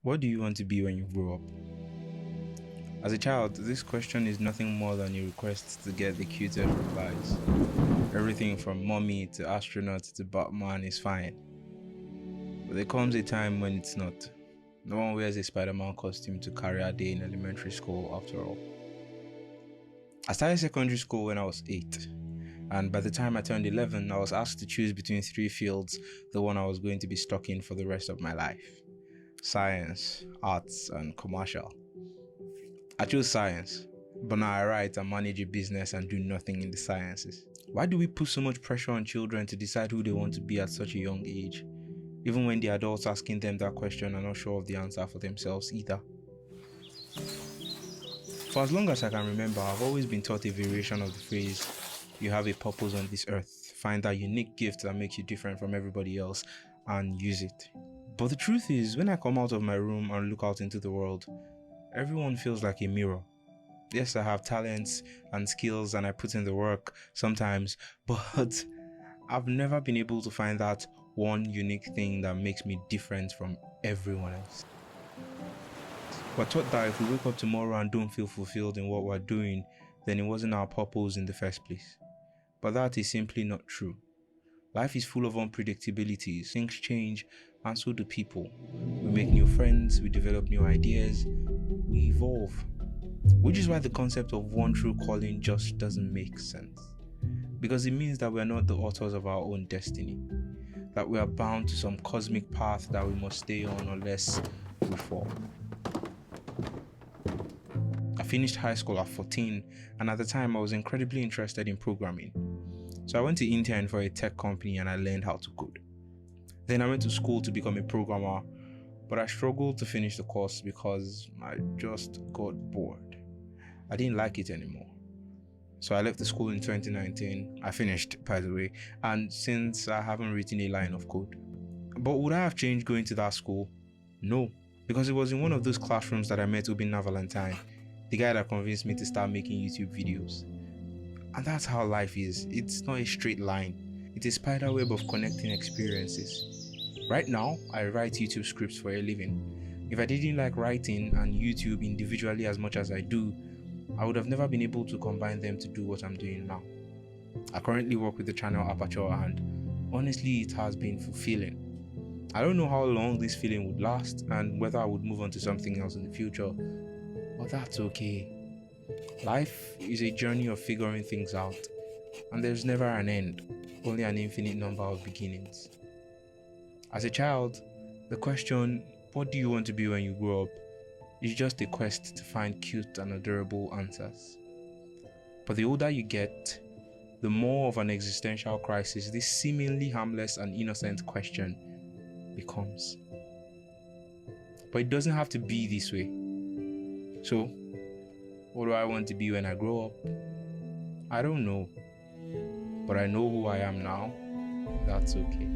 What do you want to be when you grow up? As a child, this question is nothing more than a request to get the cutest replies. Everything from mommy to astronaut to Batman is fine. But there comes a time when it's not. No one wears a Spider-Man costume to carry a day in elementary school after all. I started secondary school when I was 8. And by the time I turned 11, I was asked to choose between 3 fields, the one I was going to be stuck in for the rest of my life: science, arts, and commercial. I chose science, but now I write and manage a business and do nothing in the sciences. Why do we put so much pressure on children to decide who they want to be at such a young age, even when the adults asking them that question are not sure of the answer for themselves either? For as long as I can remember, I've always been taught a variation of the phrase, "You have a purpose on this earth. Find that unique gift that makes you different from everybody else and use it." But the truth is, when I come out of my room and look out into the world, everyone feels like a mirror. Yes, I have talents and skills and I put in the work sometimes, but I've never been able to find that one unique thing that makes me different from everyone else. We're taught that if we wake up tomorrow and don't feel fulfilled in what we're doing, then it wasn't our purpose in the first place. But that is simply not true. Life is full of unpredictabilities. Things change, and so do people. We make new friends, we develop new ideas, we evolve. Which is why the concept of one true calling just doesn't make sense. Because it means that we are not the authors of our own destiny. That we are bound to some cosmic path that we must stay on unless we fall. I finished high school at 14, and at the time I was incredibly interested in programming. So I went to intern for a tech company and I learned how to code. Then I went to school to become a programmer, but I struggled to finish the course because I just got bored. I didn't like it anymore. So I left the school in 2019. I finished, by the way, and since I haven't written a line of code. But would I have changed going to that school? No, because it was in one of those classrooms that I met Obinna Valentine, the guy that convinced me to start making YouTube videos. And that's how life is. It's not a straight line. It's a spider web of connecting experiences. Right now, I write YouTube scripts for a living. If I didn't like writing and YouTube individually as much as I do, I would have never been able to combine them to do what I'm doing now. I currently work with the channel Aperture, and honestly, it has been fulfilling. I don't know how long this feeling would last and whether I would move on to something else in the future, but that's okay. Life is a journey of figuring things out, and there's never an end, only an infinite number of beginnings. As a child, the question, "What do you want to be when you grow up?" is just a quest to find cute and adorable answers. But the older you get, the more of an existential crisis this seemingly harmless and innocent question becomes. But it doesn't have to be this way. So, what do I want to be when I grow up? I don't know. But I know who I am now. That's okay.